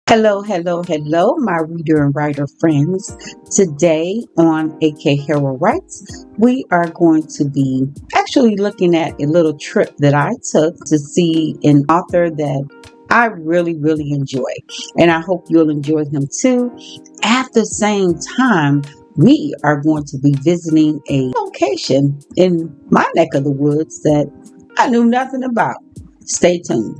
Hello, hello, hello, my reader and writer friends. Today on AKHarrell Writes, we are going to be actually looking at a little trip that I took to see an author that I really enjoy. And I hope you'll enjoy him too. At the same time, we are going to be visiting a location in my neck of the woods that I knew nothing about. Stay tuned.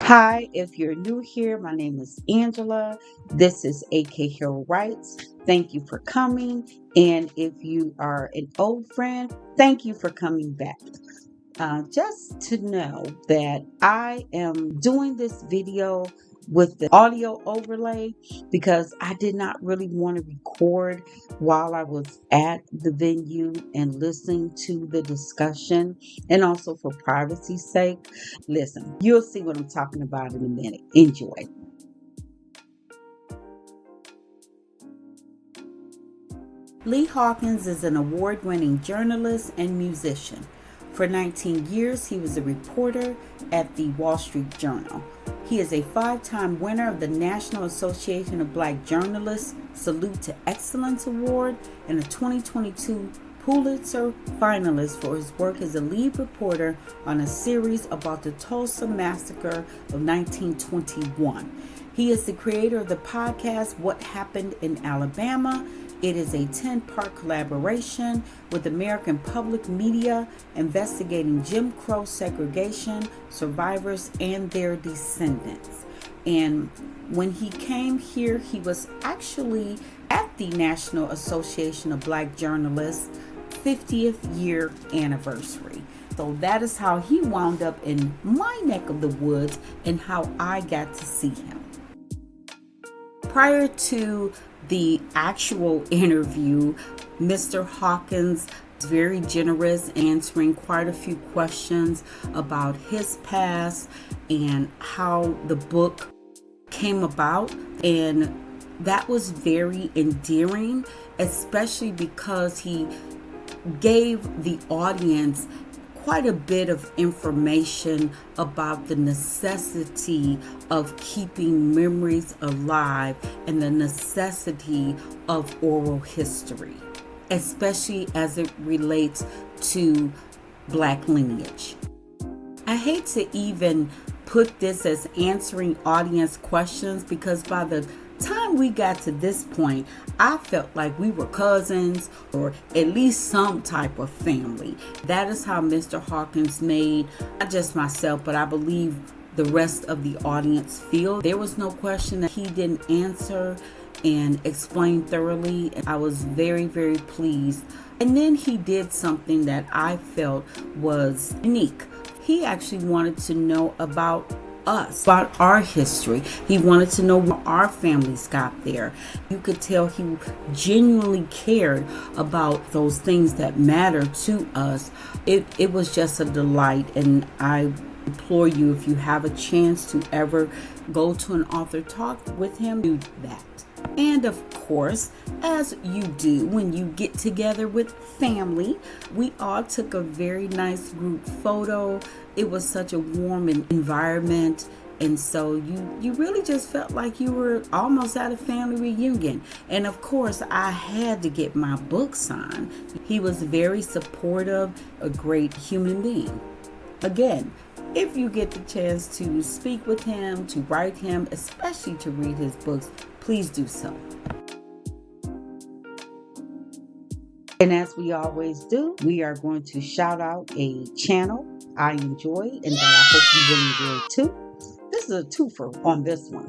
Hi, if you're new here, my name is Angela. This is AKHarrell Writes. Thank you for coming. And if you are an old friend, thank you for coming back. Just to know that I am doing this video with the audio overlay because I did not really want to record while I was at the venue and listening to the discussion, and also for privacy's sake. Listen, you'll see what I'm talking about in a minute. Enjoy. Lee Hawkins is an award-winning journalist and musician. For 19 years, he was a reporter at the Wall Street Journal. He is a 5-time winner of the National Association of Black Journalists Salute to Excellence Award and a 2022 Pulitzer finalist for his work as a lead reporter on a series about the Tulsa Massacre of 1921. He is the creator of the podcast What Happened in Alabama. It is a 10-part collaboration with American Public Media investigating Jim Crow segregation, survivors, and their descendants. And when he came here, he was actually at the National Association of Black Journalists 50th year anniversary. So that is how he wound up in my neck of the woods and how I got to see him. Prior to the actual interview, Mr. Hawkins was very generous, answering quite a few questions about his past and how the book came about. And that was very endearing, especially because he gave the audience quite a bit of information about the necessity of keeping memories alive and the necessity of oral history, especially as it relates to Black lineage. I hate to even put this as answering audience questions because by the time we got to this point, I felt like we were cousins or at least some type of family. That is how Mr. Hawkins made not just myself, but I believe the rest of the audience feel. There was no question that he didn't answer and explain thoroughly. I was very pleased. And then he did something that I felt was unique. He actually wanted to know about us, about our history. He wanted to know where our families got there. You could tell he genuinely cared about those things that matter to us. It was just a delight, and I implore you, if you have a chance to ever go to an author talk with him, do that. And of course, as you do when you get together with family, we all took a very nice group photo. It was such a warm environment, and so you really just felt like you were almost at a family reunion. And of course, I had to get my book signed. He was very supportive, a great human being. Again, if you get the chance to speak with him, to write him, especially to read his books, please do so. And as we always do, we are going to shout out a channel I enjoy and that I hope you will enjoy too. This is a twofer on this one.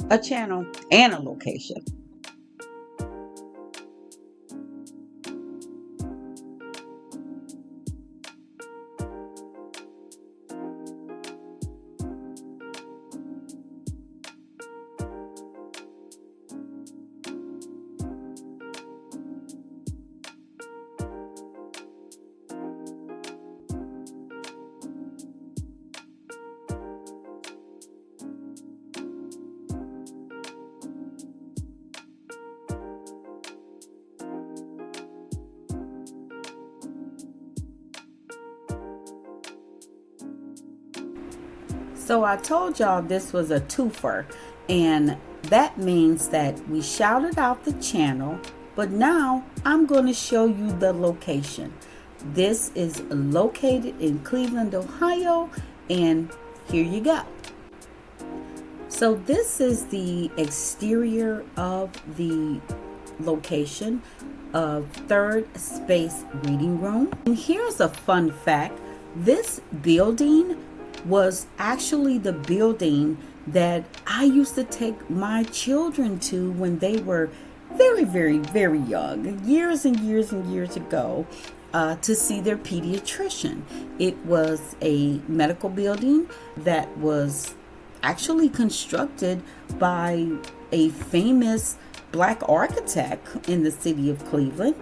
A channel and a location. So I told y'all this was a twofer, and that means that we shouted out the channel, but now I'm going to show you the location. This is located in Cleveland, Ohio, and here you go. So this is the exterior of the location of ThirdSpace Reading Room. And here's a fun fact. This building was actually the building that I used to take my children to when they were very, very, very young, years and years and years ago, to see their pediatrician. It was a medical building that was actually constructed by a famous Black architect in the city of Cleveland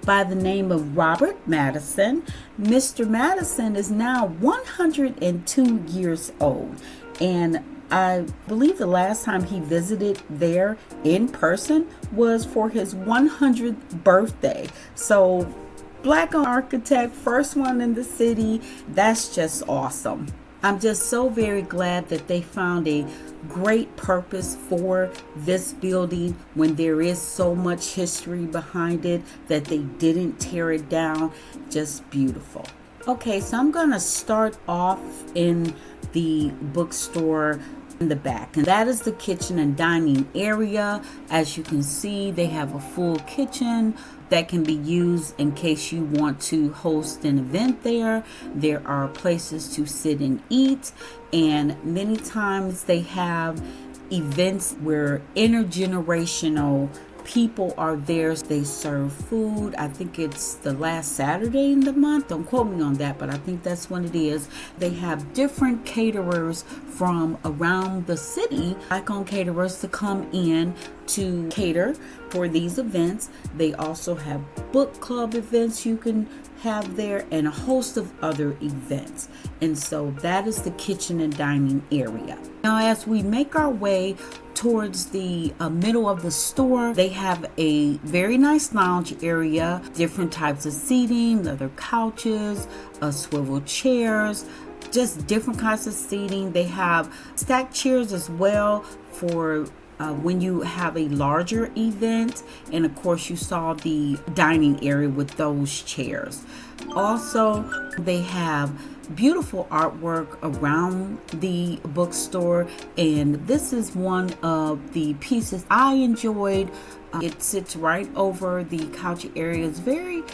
by the name of Robert Madison. Mr. Madison is now 102 years old, and I believe the last time he visited there in person was for his 100th birthday. So Black architect, first one in the city. That's just awesome. I'm just so very glad that they found a great purpose for this building when there is so much history behind it, that they didn't tear it down. Just beautiful. Okay, so I'm gonna start off in the bookstore in the back, and that is the kitchen and dining area. As you can see, they have a full kitchen that can be used in case you want to host an event there. There are places to sit and eat, and many times they have events where intergenerational people are there. They serve food. I think it's the last Saturday in the month. Don't quote me on that, but I think that's when it is. They have different caterers from around the city, icon caterers, to come in to cater for these events. They also have book club events you can have there, and a host of other events. And so that is the kitchen and dining area. Now, as we make our way towards the middle of the store, they have a very nice lounge area, different types of seating, leather couches, swivel chairs, just different kinds of seating. They have stacked chairs as well for when you have a larger event, and of course you saw the dining area with those chairs. Also, they have beautiful artwork around the bookstore, and this is one of the pieces I enjoyed. It sits right over the couch area. It's very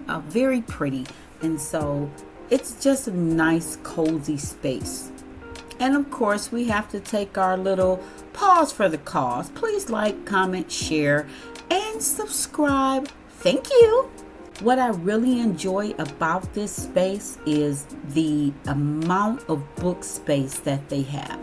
very pretty, and so it's just a nice cozy space. And of course, we have to take our little pause for the cause. Please like, comment, share, and subscribe. Thank you. What I really enjoy about this space is the amount of book space that they have.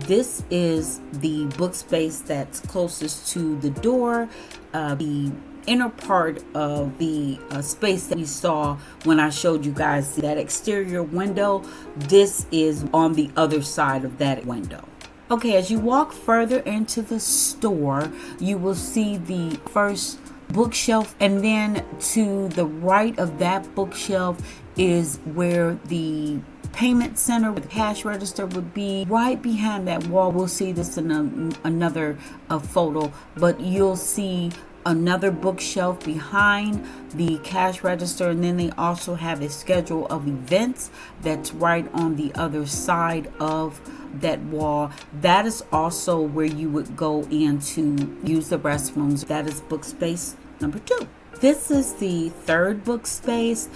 This is the book space that's closest to the door. The inner part of the space that we saw when I showed you guys that exterior window, this is on the other side of that window. Okay, as you walk further into the store, you will see the first bookshelf, and then to the right of that bookshelf is where the payment center with the cash register would be. Right behind that wall, we'll see this in another photo, but you'll see another bookshelf behind the cash register, and then they also have a schedule of events that's right on the other side of that wall. That is also where you would go in to use the restrooms. That is book space number 2. This is the third book space.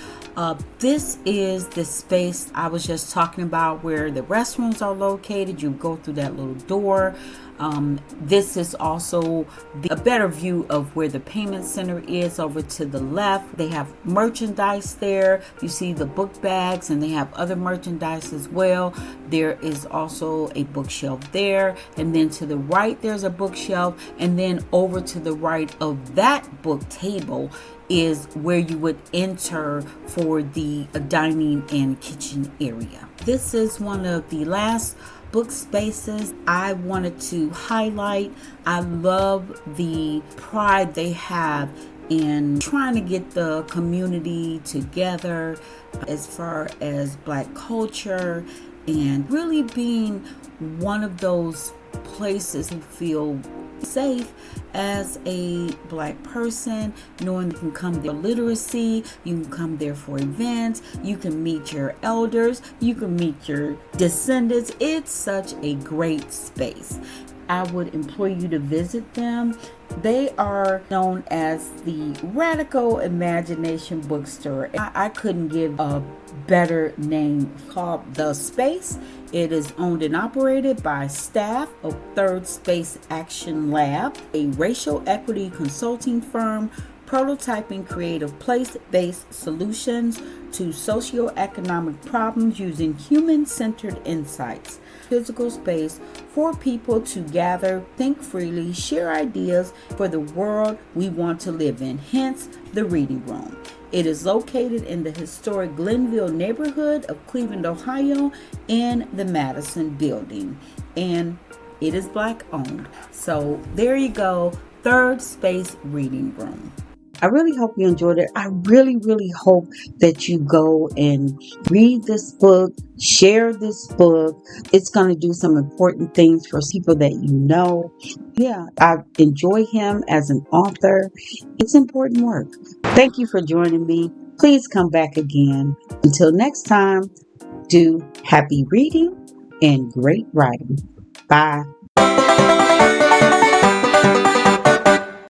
This is the space I was just talking about where the restrooms are located. You go through that little door. This is also a better view of where the payment center is over to the left. They have merchandise there. You see the book bags, and they have other merchandise as well. There is also a bookshelf there, and then to the right there's a bookshelf, and then over to the right of that book table is where you would enter for the dining and kitchen area. This is one of the last book spaces I wanted to highlight. I love the pride they have in trying to get the community together as far as Black culture and really being one of those places you feel safe as a Black person, knowing you can come there for literacy, you can come there for events, you can meet your elders, you can meet your descendants. It's such a great space. I would implore you to visit them. They are known as the Radical Imagination Bookstore. I couldn't give a better name. It's called The Space. It is owned and operated by staff of ThirdSpace Action Lab, a racial equity consulting firm prototyping creative place-based solutions to socioeconomic problems using human-centered insights. Physical space for people to gather, think freely, share ideas for the world we want to live in, hence the Reading Room. It is located in the historic Glenville neighborhood of Cleveland, Ohio, in the Madison building, and it is Black owned. So there you go, ThirdSpace Reading Room. I really hope you enjoyed it. I really, really hope that you go and read this book, share this book. It's going to do some important things for people that you know. Yeah, I enjoy him as an author. It's important work. Thank you for joining me. Please come back again. Until next time, do happy reading and great writing. Bye.